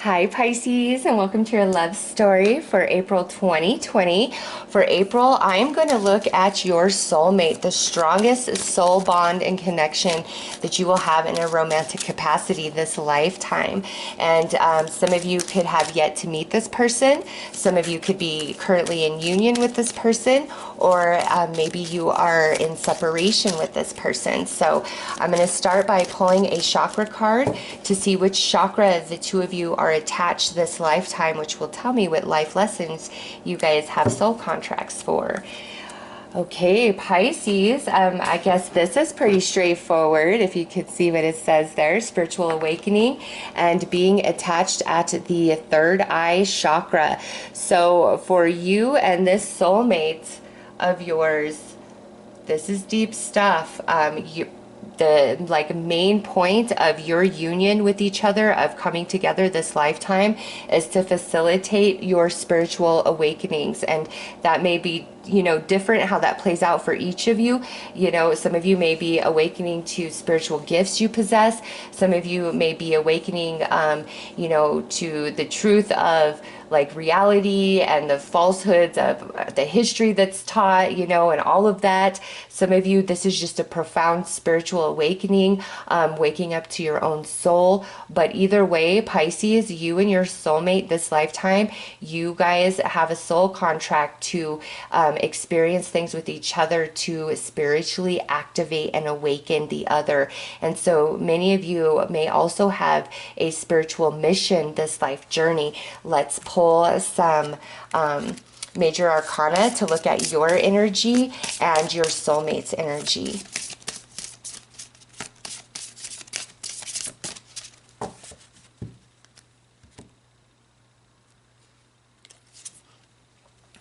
Hi Pisces, and welcome to your love story for April 2020. For April, I am going to look at your soulmate, the strongest soul bond and connection that you will have in a romantic capacity this lifetime. And some of you could have yet to meet this person. Some of you could be currently in union with this person, or maybe you are in separation with this person. So I'm going to start by pulling a chakra card to see which chakra the two of you are attached this lifetime, which will tell me what life lessons you guys have soul contracts for. Okay, Pisces, I guess this is pretty straightforward. If you could see what it says there, spiritual awakening and being attached at the third eye chakra. So for you and this soulmate of yours, this is deep stuff. The main point of your union with each other, of coming together this lifetime, is to facilitate your spiritual awakenings. And that may be different how that plays out for each of you. Some of you may be awakening to spiritual gifts you possess. Some of you may be awakening to the truth of reality and the falsehoods of the history that's taught, and all of that. Some of you, this is just a profound spiritual awakening, waking up to your own soul. But either way, Pisces, you and your soulmate this lifetime, you guys have a soul contract to experience things with each other, to spiritually activate and awaken the other. And so many of you may also have a spiritual mission this life journey. Let's pull some major arcana to look at your energy and your soulmate's energy.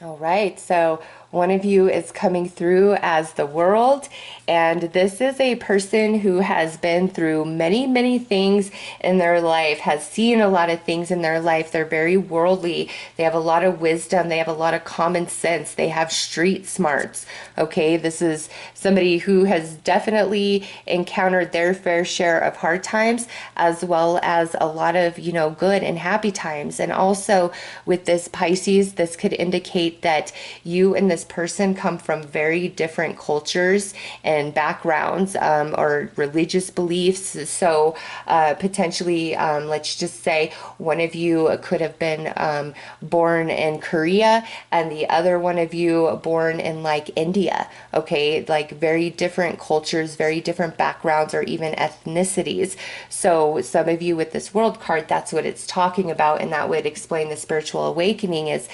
All right, so one of you is coming through as the World, and this is a person who has been through many, many things in their life, has seen a lot of things in their life. They're very worldly. They have a lot of wisdom. They have a lot of common sense. They have street smarts. Okay, this is somebody who has definitely encountered their fair share of hard times, as well as a lot of, good and happy times. And also with this Pisces, this could indicate that you and this person come from very different cultures and backgrounds, or religious beliefs. So potentially, let's just say one of you could have been born in Korea and the other one of you born in India. Okay, very different cultures, very different backgrounds, or even ethnicities. So some of you with this World card, that's what it's talking about, and that would explain the spiritual awakening is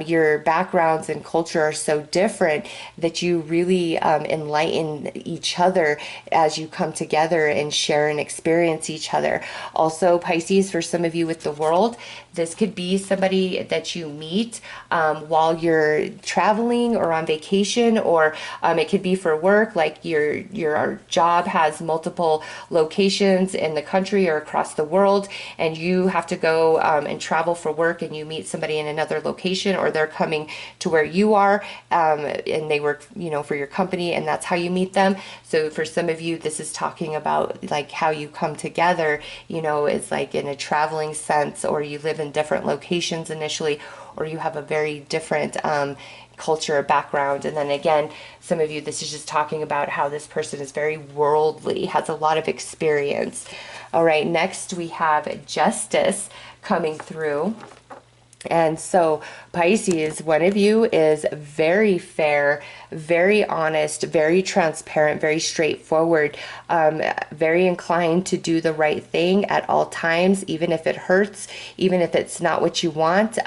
your backgrounds and culture are so different that you really enlighten each other as you come together and share and experience each other. Also, Pisces, for some of you with the World, this could be somebody that you meet while you're traveling or on vacation, or it could be for work, like your job has multiple locations in the country or across the world, and you have to go and travel for work, and you meet somebody in another location, or they're coming to where you are, and they work for your company, and that's how you meet them. So for some of you, this is talking about how you come together, is in a traveling sense, or you live in different locations initially, or you have a very different culture background. And then again, some of you, this is just talking about how this person is very worldly, has a lot of experience. All right, next we have Justice coming through. And so Pisces, one of you is very fair, very honest, very transparent, very straightforward, very inclined to do the right thing at all times, even if it hurts, even if it's not what you want.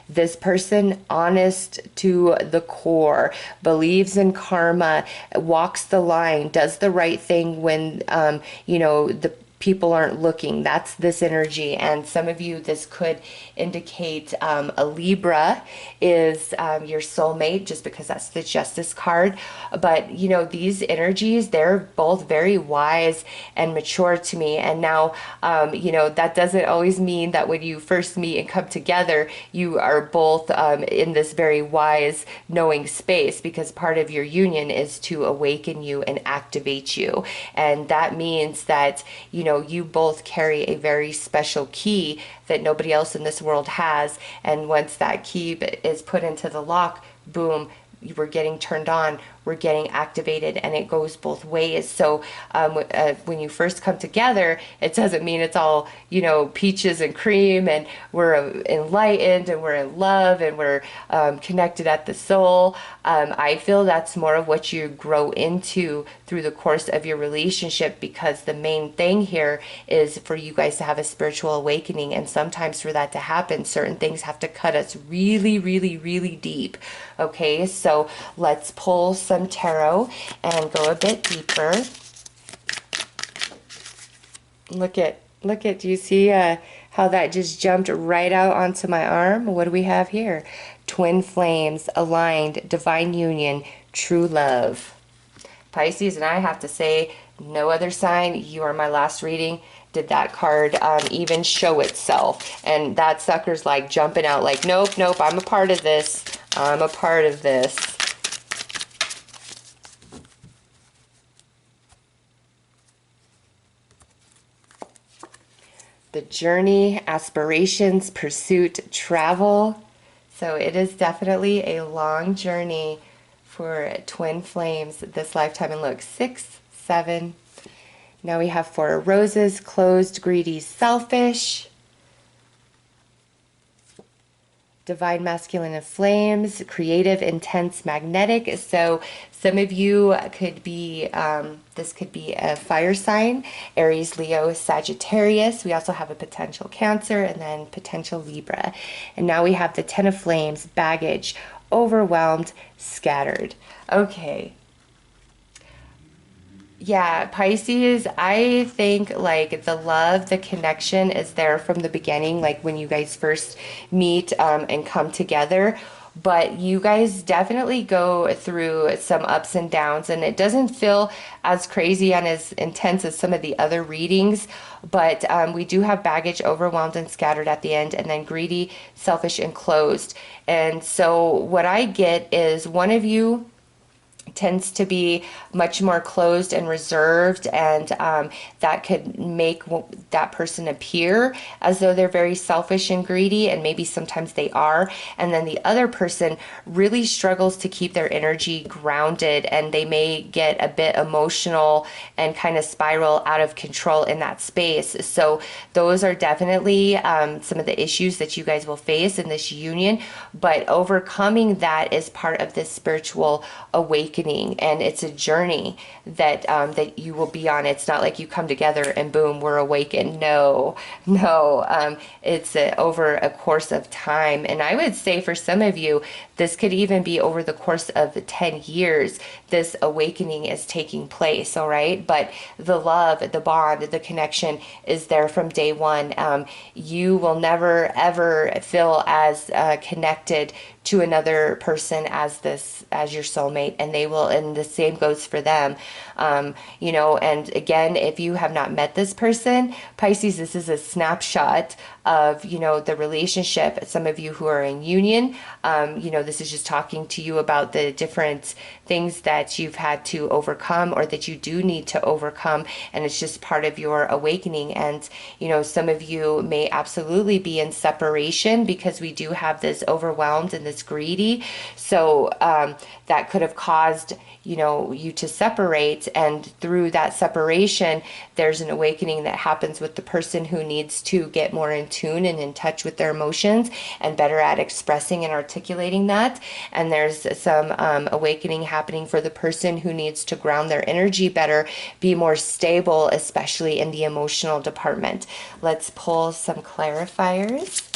This person, honest to the core, believes in karma, walks the line, does the right thing when, the people aren't looking. That's this energy. And some of you, this could indicate a Libra is your soulmate, just because that's the Justice card. But these energies, they're both very wise and mature to me. And now that doesn't always mean that when you first meet and come together, you are both in this very wise knowing space, because part of your union is to awaken you and activate you. And that means that you both carry a very special key that nobody else in this world has. And once that key is put into the lock, boom, we're getting turned on, we're getting activated, and it goes both ways. So when you first come together, it doesn't mean it's all, peaches and cream and we're enlightened and we're in love and we're connected at the soul. I feel that's more of what you grow into through the course of your relationship, because the main thing here is for you guys to have a spiritual awakening. And sometimes for that to happen, certain things have to cut us really, really, really deep. Okay, so let's pull some tarot and go a bit deeper. Look at, do you see how that just jumped right out onto my arm? What do we have here? Twin flames, aligned, divine union, true love. Pisces, and I have to say, no other sign, you are my last reading, did that card even show itself. And that sucker's like jumping out like, nope, I'm a part of this. I'm a part of this. The journey, aspirations, pursuit, travel. So it is definitely a long journey for twin flames this lifetime. And look, 6, 7. Now we have 4 roses, closed, greedy, selfish. Divine masculine and flames, creative, intense, magnetic. So some of you could be, this could be a fire sign, Aries, Leo, Sagittarius. We also have a potential Cancer and then potential Libra. And now we have the 10 of flames, baggage, overwhelmed, scattered. Okay. Yeah, Pisces, I think like the love, the connection is there from the beginning, like when you guys first meet and come together. But you guys definitely go through some ups and downs, and it doesn't feel as crazy and as intense as some of the other readings. But we do have baggage, overwhelmed, and scattered at the end, and then greedy, selfish, and closed. And so what I get is one of you tends to be much more closed and reserved, and that could make that person appear as though they're very selfish and greedy, and maybe sometimes they are. And then the other person really struggles to keep their energy grounded, and they may get a bit emotional and kind of spiral out of control in that space. So those are definitely some of the issues that you guys will face in this union, but overcoming that is part of this spiritual awakening. And it's a journey that that you will be on. It's not like you come together and boom, we're awakened. No, it's over a course of time. And I would say for some of you, this could even be over the course of 10 years, this awakening is taking place, all right? But the love, the bond, the connection is there from day one. You will never, ever feel as connected to another person as your soulmate, and they will, and the same goes for them. And again, if you have not met this person, Pisces, this is a snapshot of, the relationship. Some of you who are in union, this is just talking to you about the different things that you've had to overcome or that you do need to overcome. And it's just part of your awakening. And, some of you may absolutely be in separation because we do have this overwhelmed and this greedy. So that could have caused, you to separate. And through that separation, there's an awakening that happens with the person who needs to get more in tune and in touch with their emotions and better at expressing and articulating that. And there's some awakening happening for the person who needs to ground their energy better, be more stable, especially in the emotional department. Let's pull some clarifiers.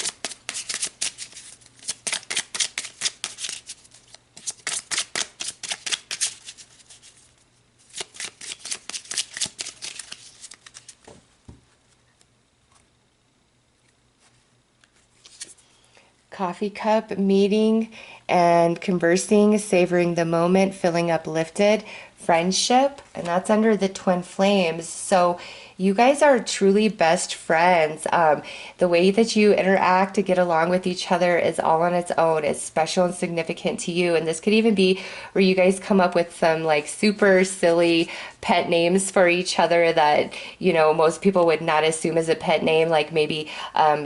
Coffee cup, meeting and conversing, savoring the moment, feeling uplifted, friendship, and that's under the twin flames. So you guys are truly best friends. The way that you interact to get along with each other is all on its own. It's special and significant to you. And this could even be where you guys come up with some like super silly pet names for each other that, most people would not assume as a pet name. Like maybe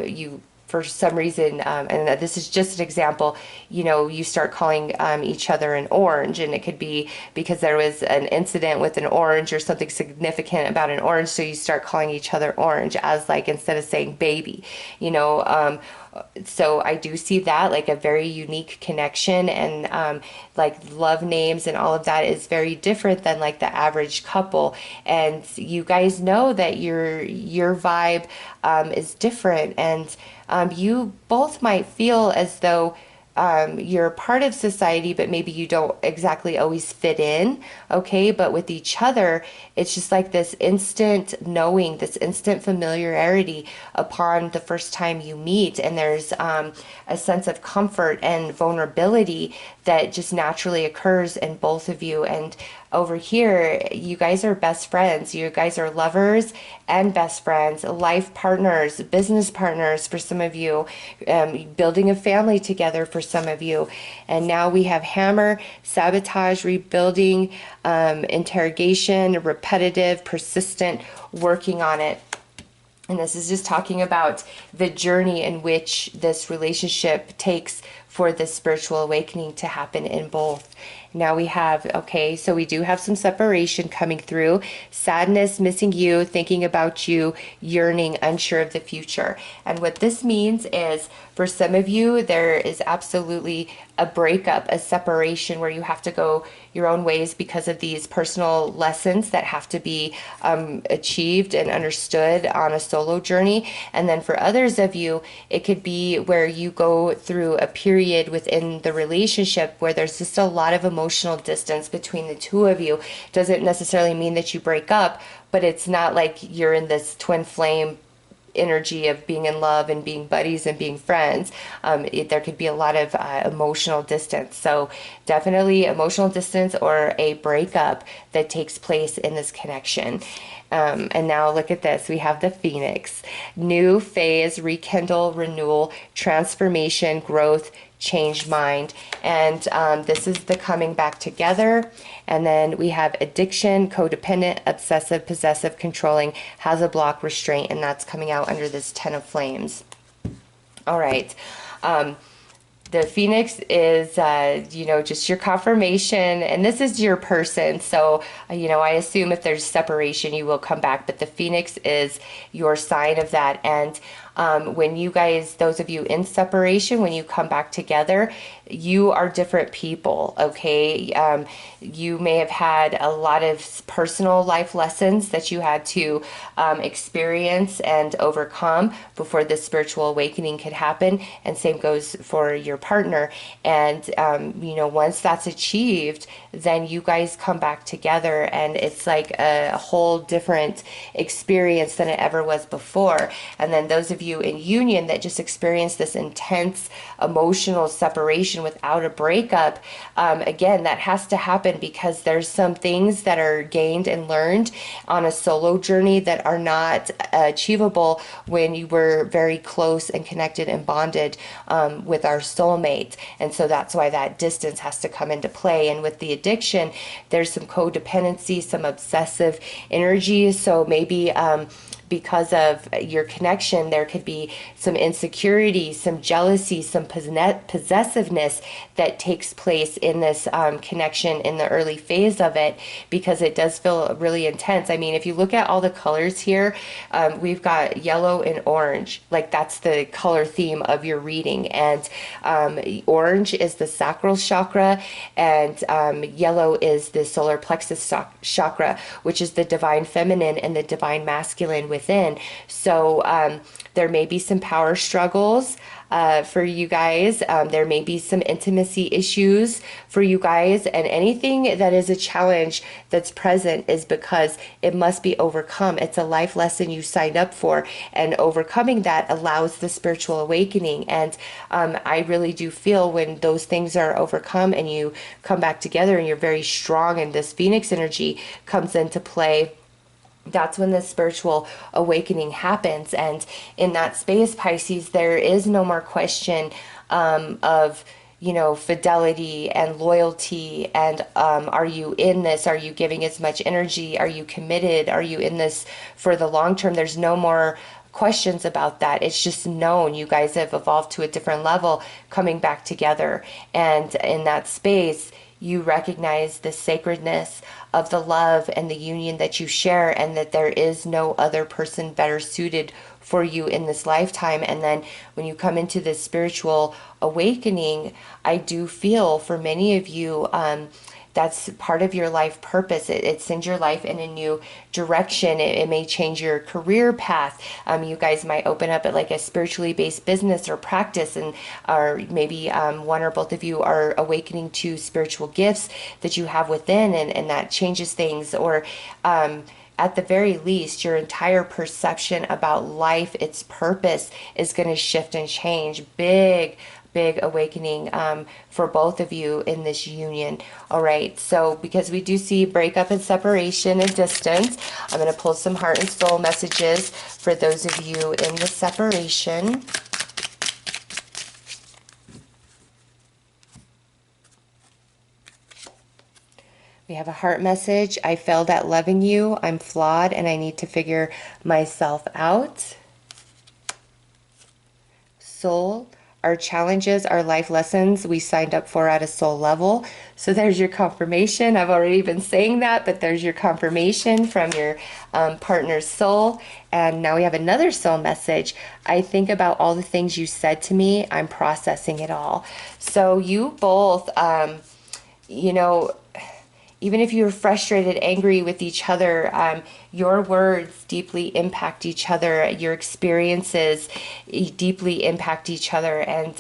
you for some reason, and this is just an example, you start calling each other an orange, and it could be because there was an incident with an orange or something significant about an orange, so you start calling each other orange as like instead of saying baby, so I do see that like a very unique connection, and like love names and all of that is very different than like the average couple. And you guys know that your vibe is different, and you both might feel as though you're part of society, but maybe you don't exactly always fit in, okay? But with each other, it's just like this instant knowing, this instant familiarity upon the first time you meet. And there's a sense of comfort and vulnerability that just naturally occurs in both of you. And over here, you guys are best friends. You guys are lovers and best friends, life partners, business partners for some of you, building a family together for some of you. And now we have hammer, sabotage, rebuilding, interrogation, repetitive, persistent, working on it. And this is just talking about the journey in which this relationship takes for this spiritual awakening to happen in both. Now we have, okay, so we do have some separation coming through. Sadness, missing you, thinking about you, yearning, unsure of the future. And what this means is for some of you, there is absolutely a breakup, a separation where you have to go your own ways because of these personal lessons that have to be achieved and understood on a solo journey. And then for others of you, it could be where you go through a period within the relationship where there's just a lot of emotional distance between the two of you. Doesn't necessarily mean that you break up, but it's not like you're in this twin flame energy of being in love and being buddies and being friends. There could be a lot of emotional distance. So definitely emotional distance or a breakup that takes place in this connection. And now look at this. We have the Phoenix. New phase, rekindle, renewal, transformation, growth, changed mind. And this is the coming back together. And then we have addiction, codependent, obsessive, possessive, controlling, has a block, restraint, and that's coming out under this 10 of flames. All right. The Phoenix is, just your confirmation, and this is your person. So, I assume if there's separation, you will come back, but the Phoenix is your sign of that. And when you guys, those of you in separation, when you come back together, you are different people, okay? You may have had a lot of personal life lessons that you had to experience and overcome before this spiritual awakening could happen. And same goes for your partner. And, once that's achieved, then you guys come back together, and it's like a whole different experience than it ever was before. And then those of you in union that just experienced this intense emotional separation without a breakup, again, that has to happen because there's some things that are gained and learned on a solo journey that are not achievable when you were very close and connected and bonded with our soulmate. And so that's why that distance has to come into play. And with the addiction, there's some codependency, some obsessive energy. So maybe because of your connection, there could be some insecurity, some jealousy, some possessiveness that takes place in this connection in the early phase of it, because it does feel really intense. I mean, if you look at all the colors here, we've got yellow and orange. Like that's the color theme of your reading. And orange is the sacral chakra, and yellow is the solar plexus chakra, which is the divine feminine and the divine masculine within. So there may be some power struggles for you guys. There may be some intimacy issues for you guys, and anything that is a challenge that's present is because it must be overcome. It's a life lesson you signed up for, and overcoming that allows the spiritual awakening. And I really do feel when those things are overcome and you come back together and you're very strong and this Phoenix energy comes into play, that's when the spiritual awakening happens. And in that space, Pisces, there is no more question of, fidelity and loyalty. And are you in this? Are you giving as much energy? Are you committed? Are you in this for the long term? There's no more questions about that. It's just known. You guys have evolved to a different level, coming back together. And in that space, you recognize the sacredness of the love and the union that you share, and that there is no other person better suited for you in this lifetime. And then when you come into this spiritual awakening, I do feel for many of you, that's part of your life purpose. It sends your life in a new direction. It may change your career path. You guys might open up at like a spiritually based business or practice, and or maybe one or both of you are awakening to spiritual gifts that you have within, and that changes things. Or at the very least, your entire perception about life, its purpose, is going to shift and change. Big awakening for both of you in this union. All right, so because we do see breakup and separation and distance, I'm going to pull some heart and soul messages for those of you in the separation. We have a heart message. I failed at loving you. I'm flawed and I need to figure myself out. Soul. Our challenges, our life lessons we signed up for at a soul level. So there's your confirmation. I've already been saying that, but there's your confirmation from your partner's soul. And now we have another soul message. I think about all the things you said to me. I'm processing it all. So you both, even if you're frustrated, angry with each other, your words deeply impact each other. Your experiences deeply impact each other. And,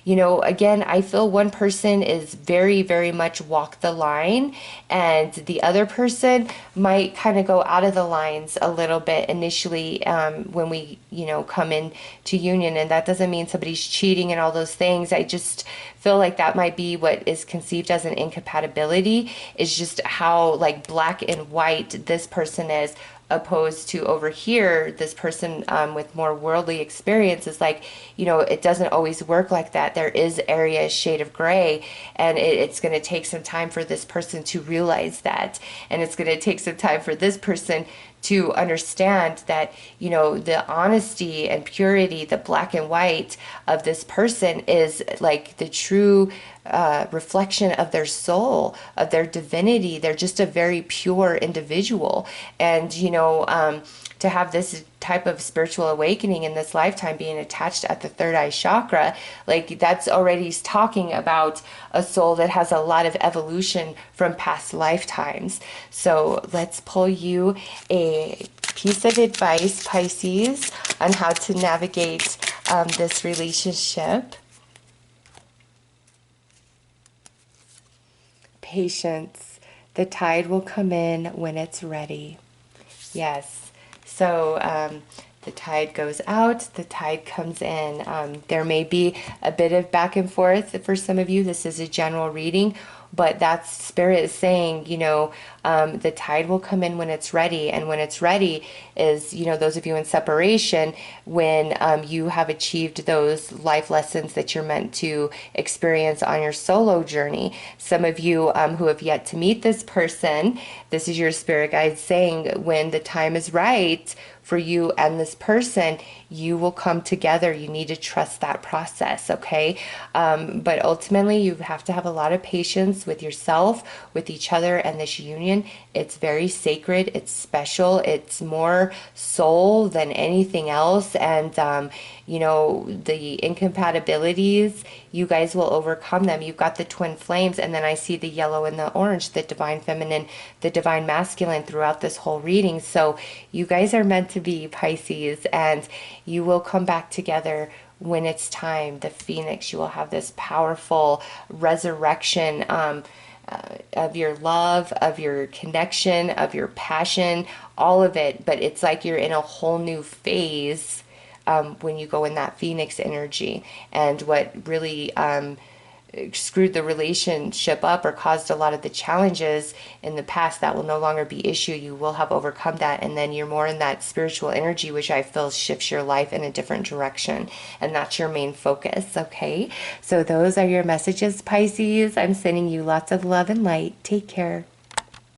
again, I feel one person is very, very much walk the line, and the other person might kind of go out of the lines a little bit initially when we, come into union. And that doesn't mean somebody's cheating and all those things. I just feel like that might be what is conceived as an incompatibility, is just how like black and white this person is, opposed to over here, this person with more worldly experience is like, it doesn't always work like that. There is area, shade of gray, and it's going to take some time for this person to realize that. And it's going to take some time for this person to understand that, the honesty and purity, the black and white of this person is like the true reflection of their soul, of their divinity. They're just a very pure individual. And, to have this type of spiritual awakening in this lifetime, being attached at the third eye chakra, like that's already talking about a soul that has a lot of evolution from past lifetimes. So let's pull you a piece of advice, Pisces, on how to navigate this relationship. Patience. The tide will come in when it's ready. Yes. So the tide goes out, the tide comes in. There may be a bit of back and forth for some of you. This is a general reading, but that's Spirit is saying, the tide will come in when it's ready. And when it's ready is, those of you in separation, when you have achieved those life lessons that you're meant to experience on your solo journey. Some of you who have yet to meet this person, this is your spirit guide saying, when the time is right for you and this person, you will come together. You need to trust that process, okay? But ultimately, you have to have a lot of patience with yourself, with each other, and this union. It's very sacred. It's special. It's more soul than anything else. And, the incompatibilities, you guys will overcome them. You've got the twin flames, and then I see the yellow and the orange, the divine feminine, the divine masculine throughout this whole reading. So you guys are meant to be, Pisces, and you will come back together when it's time. The phoenix, you will have this powerful resurrection of your love, of your connection, of your passion, all of it. But it's like you're in a whole new phase when you go in that phoenix energy. And what really screwed the relationship up or caused a lot of the challenges in the past, that will no longer be issue. You will have overcome that, and then you're more in that spiritual energy, which I feel shifts your life in a different direction, and that's your main focus. Okay, so those are your messages, Pisces. I'm sending you lots of love and light. Take care.